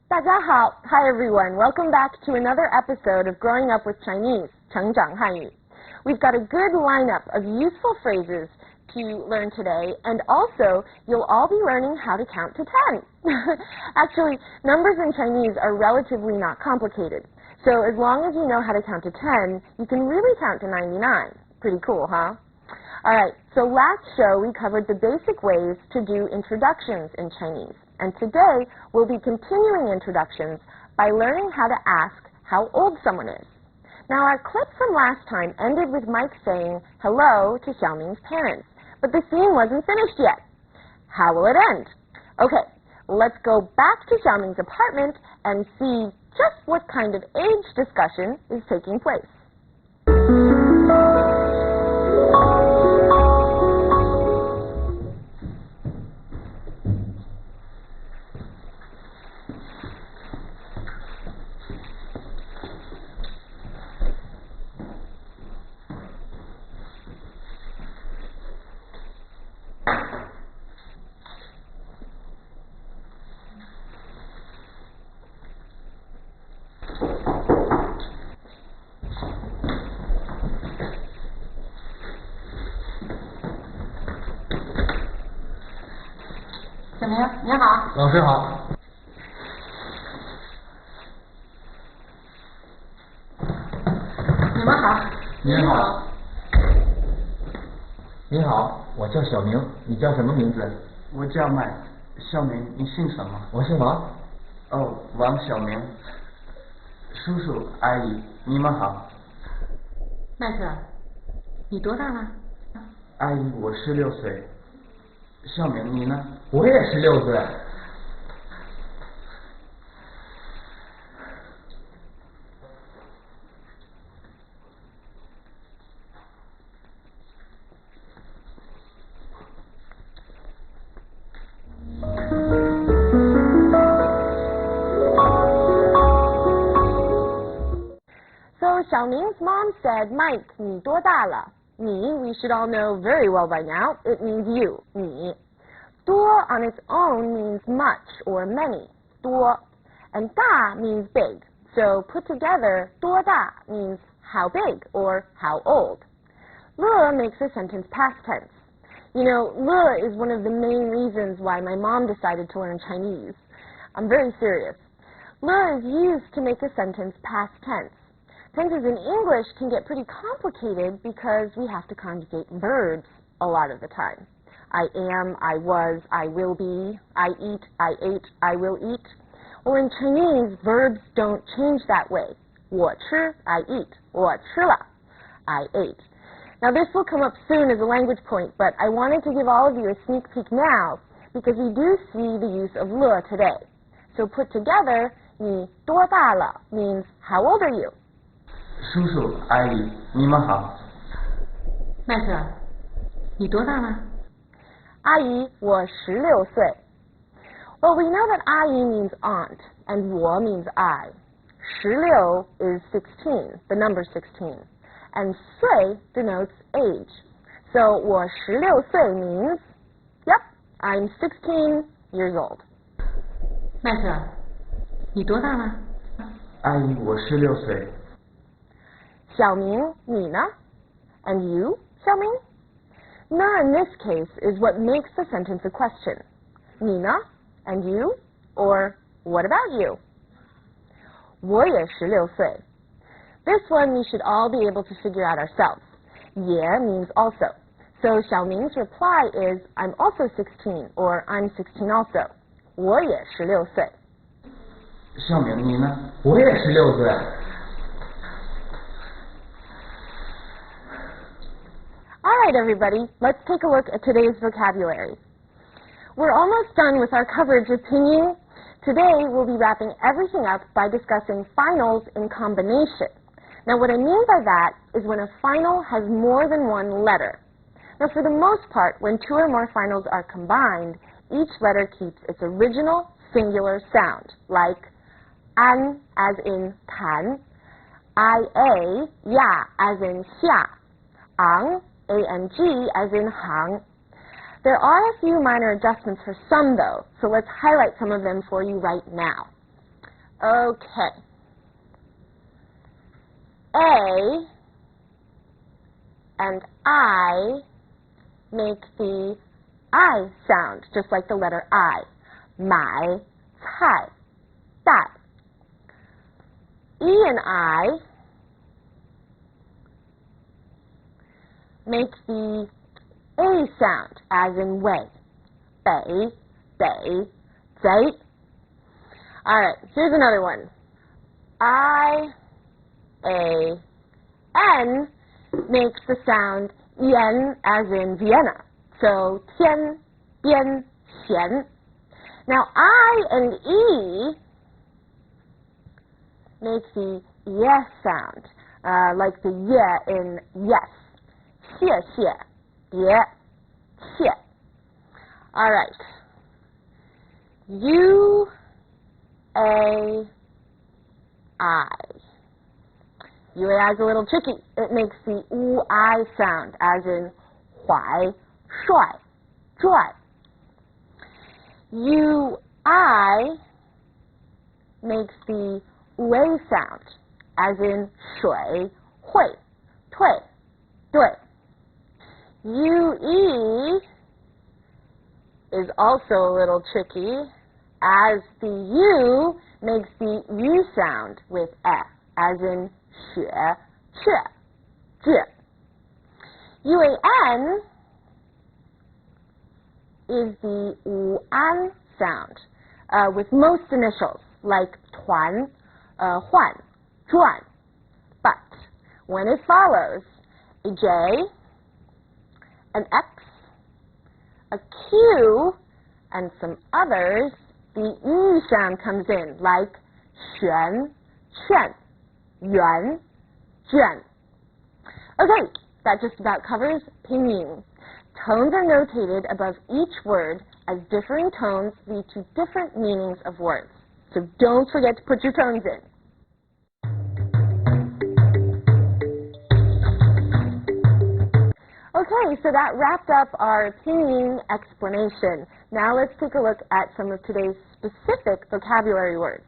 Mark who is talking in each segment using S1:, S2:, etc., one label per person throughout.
S1: 大家好, hi everyone. Welcome back to another episode of Growing Up with Chinese, 成长汉语. We've got a good lineup of useful phrases to learn today, and also you'll all be learning how to count to 10. Actually, numbers in Chinese are relatively not complicated. So as long as you know how to count to 10, you can really count to 99. Pretty cool, huh? Alright, so last show we covered the basic ways to do introductions in Chinese. And today we'll be continuing introductions by learning how to ask how old someone is. Now our clip from last time ended with Mike saying hello to Xiaoming's parents, but the scene wasn't finished yet. How will it end? Okay, let's go back to Xiaoming's apartment and see just what kind of age discussion is taking place. 小明，你好。
S2: 老师好。
S1: 你们好。
S2: 您好。你好，我叫小明，你叫什么名字？
S3: 我叫麦。小明，你姓什么？
S2: 我姓王。
S3: 哦，王小明。叔叔阿姨，你们好。
S1: 麦克，你多大了？
S3: 阿姨，我16岁。小明，你呢？
S2: 我也16岁。
S1: So Xiaoming's mom said, Mike, 你多大了? Ni, we should all know very well by now, it means you, 你. Duo on its own means much or many, 多. And da means big. So put together, 多大 means how big or how old. Le makes the sentence past tense. You know, le is one of the main reasons why my mom decided to learn Chinese. I'm very serious. Le is used to make a sentence past tense. Tenses in English can get pretty complicated because we have to conjugate verbs a lot of the time. I am, I was, I will be, I eat, I ate, I will eat. Well, in Chinese, verbs don't change that way. 我吃, I eat. 我吃了, I ate. Now this will come up soon as a language point, but I wanted to give all of you a sneak peek now because we do see the use of le today. So put together, 你多大了 means how old are you?
S3: 叔叔阿姨，你们好。
S1: 麦克，你多大了？阿姨，我16岁。Well, we know that 阿姨 means aunt, and 我 means I. 16 is 16, the number 16, and 岁 denotes age. So 我16岁 means, yep, I'm 16 years old. 麦克，你多大了？
S3: 阿姨，我16岁。
S1: 小明，你呢? And you, 小明? Ne in this case is what makes the sentence a question. 你呢? And you? Or what about you? 我也16岁. This one we should all be able to figure out ourselves. 也 means also. So Xiaoming's reply is, I'm also 16, or I'm 16 also. 我也16岁.
S3: 小明，你呢？
S2: 我也16岁。
S1: All right, everybody, let's take a look at today's vocabulary. We're almost done with our coverage of pinyin. Today, we'll be wrapping everything up by discussing finals in combination. Now, what I mean by that is when a final has more than one letter. Now, for the most part, when two or more finals are combined, each letter keeps its original singular sound, like an as in tan, ia, ya as in xia, ang, ang as in hang. There are a few minor adjustments for some, though, so let's highlight some of them for you right now. Okay. A and I make the I sound, just like the letter I. 买菜带. E and I make the A sound, as in way. 北北贼. Alright, here's another one. I, A, N makes the sound yen, as in Vienna. So 天边闲. Now I and E make the yes sound, like the ye in yes. 谢谢别谢. Alright. U, A, I. UAI is a little tricky. It makes the I sound, as in 怀帅拽. UI makes the A sound, as in 水会退对. UE is also a little tricky, as the U makes the U sound with E, as in 雪雀倔. UAN is the an sound, with most initials, like 团, 换, 转. But when it follows a J, an X, a Q, and some others, the E sound comes in, like 旋劝圆卷. Okay, that just about covers pinyin. Tones are notated above each word, as differing tones lead to different meanings of words. So don't forget to put your tones in. Okay, so that wrapped up our pinyin explanation. Now let's take a look at some of today's specific vocabulary words.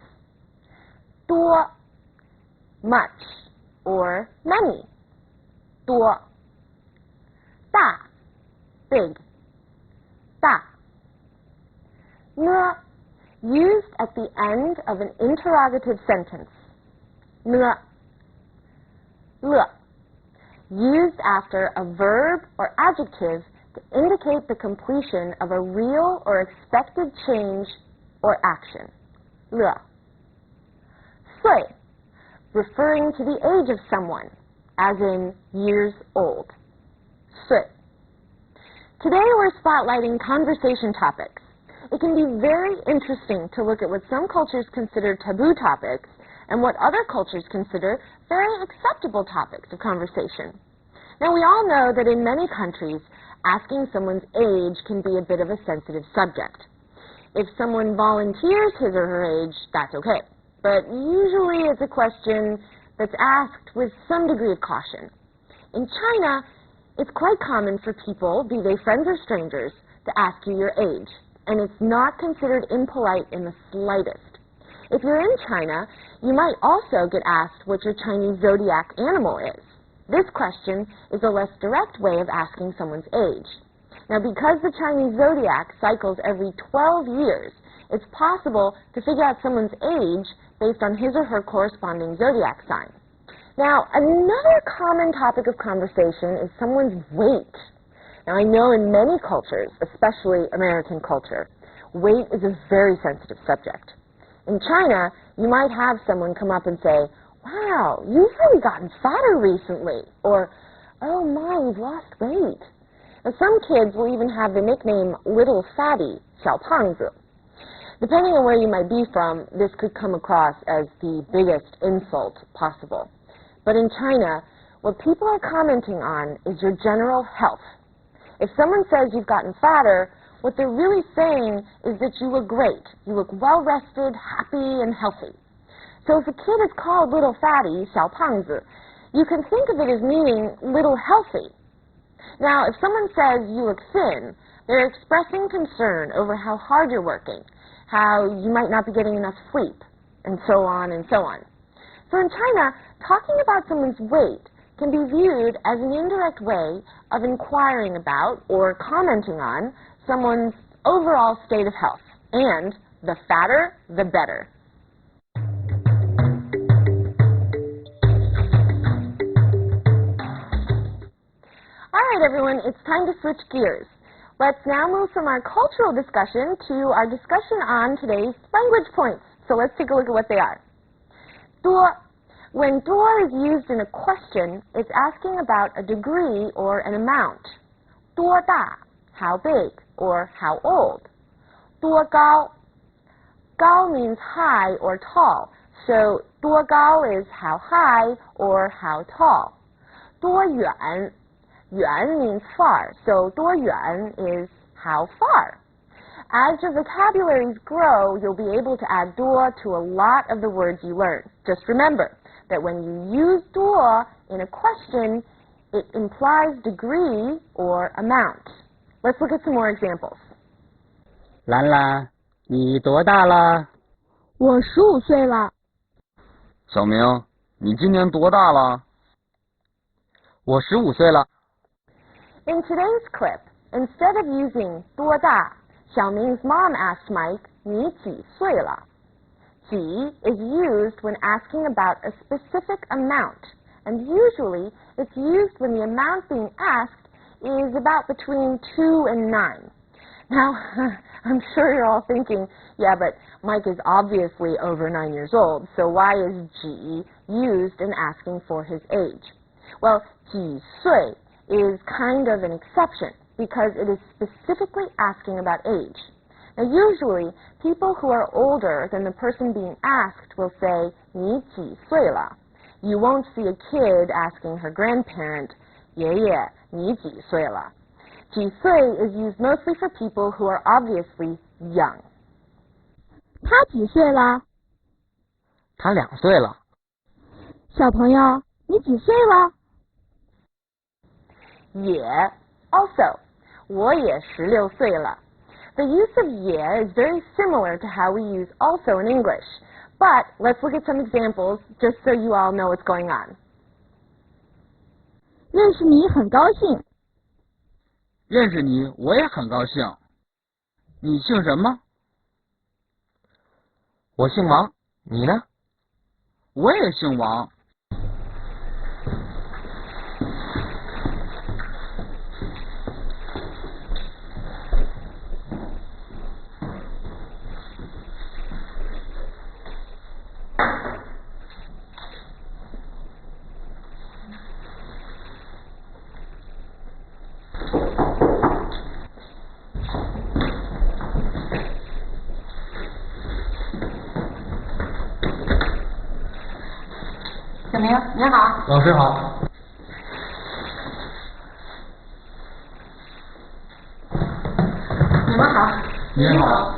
S1: 多, much, or many. 多. 大, big. 大. 呢, used at the end of an interrogative sentence. 呢. 乐, used after a verb or adjective to indicate the completion of a real or expected change or action. 乐. 岁, referring to the age of someone, as in years old. 岁. Today we're spotlighting conversation topics. It can be very interesting to look at what some cultures consider taboo topics and what other cultures consider very acceptable topics of conversation. Now, we all know that in many countries, asking someone's age can be a bit of a sensitive subject. If someone volunteers his or her age, that's okay. But usually it's a question that's asked with some degree of caution. In China, it's quite common for people, be they friends or strangers, to ask you your age, and it's not considered impolite in the slightest. If you're in China, you might also get asked what your Chinese zodiac animal is. This question is a less direct way of asking someone's age. Now, because the Chinese zodiac cycles every 12 years, it's possible to figure out someone's age based on his or her corresponding zodiac sign. Now, another common topic of conversation is someone's weight. Now, I know in many cultures, especially American culture, weight is a very sensitive subject. In China, you might have someone come up and say, "Wow, you've really gotten fatter recently," or, "Oh my, you've lost weight." And some kids will even have the nickname Little Fatty, 小胖子. Depending on where you might be from, this could come across as the biggest insult possible. But in China, what people are commenting on is your general health. If someone says you've gotten fatter, what they're really saying is that you look great. You look well-rested, happy, and healthy. So if a kid is called Little Fatty, 小胖子, you can think of it as meaning little healthy. Now, if someone says you look thin, they're expressing concern over how hard you're working, how you might not be getting enough sleep. and so on and so on. So in China, talking about someone's weight can be viewed as an indirect way of inquiring about or commenting on someone's overall state of health. And the fatter, the better. All right, everyone, it's time to switch gears. Let's now move from our cultural discussion to our discussion on today's language points. So let's take a look at what they are. 多. When 多 is used in a question, it's asking about a degree or an amount. 多大, how big or how old. 多高. 高 means high or tall, so 多高 is how high or how tall. 多远. 远 means far, so 多远 is how far. As your vocabularies grow, you'll be able to add 多 to a lot of the words you learn. Just remember that when you use 多 in a question, it implies degree or amount. Let's look at some more examples.
S4: 兰兰，你多大了？
S5: 我15岁了。
S3: 小明，你今年多大了？
S4: 我15岁了。
S1: In today's clip, instead of using 多大, Xiaoming's mom asked Mike, 你几岁了? 几 is used when asking about a specific amount, and usually it's used when the amount being asked is about between 2 and 9. Now, I'm sure you're all thinking, yeah, but Mike is obviously over 9 years old, so why is 几 used in asking for his age? Well, 几岁 is kind of an exception because it is specifically asking about age. Now, usually, people who are older than the person being asked will say, 你几岁了? You won't see a kid asking her grandparent, 爷爷，你几岁了? 几岁 is used mostly for people who are obviously young.
S5: 他几岁了？
S4: 他2岁了。
S5: 小朋友，你几岁了？
S1: 也 also, 我也16岁了. The use of 也 is very similar to how we use also in English. But let's look at some examples just so you all know what's going on.
S5: 认识你很高兴。
S3: 认识你，我也很高兴。你姓什么？
S4: 我姓王，你呢？
S3: 我也姓王。
S1: 小明，你好。
S2: 老师好。
S1: 你们好。
S2: 您好。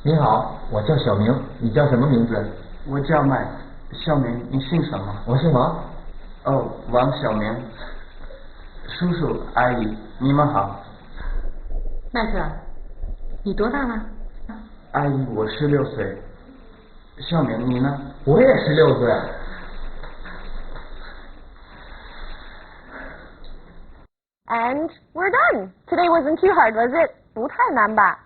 S2: 你好，我叫小明，你叫什么名字？
S3: 我叫麦。小明，你姓什么？
S2: 我姓王。
S3: 哦，王小明。叔叔阿姨，你们好。
S1: 麦克，你多大了？
S3: 阿姨，我16岁。小明，你呢？
S2: 我也16岁。
S1: And we're done. Today wasn't too hard, was it? 不太难吧?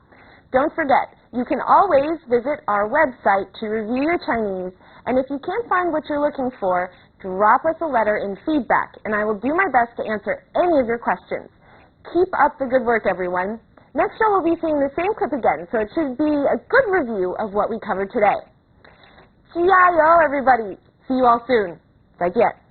S1: Don't forget, you can always visit our website to review your Chinese, and if you can't find what you're looking for, drop us a letter in feedback, and I will do my best to answer any of your questions. Keep up the good work, everyone. Next show we'll be seeing the same clip again, so it should be a good review of what we covered today. 加油, everybody. See you all soon. 再见.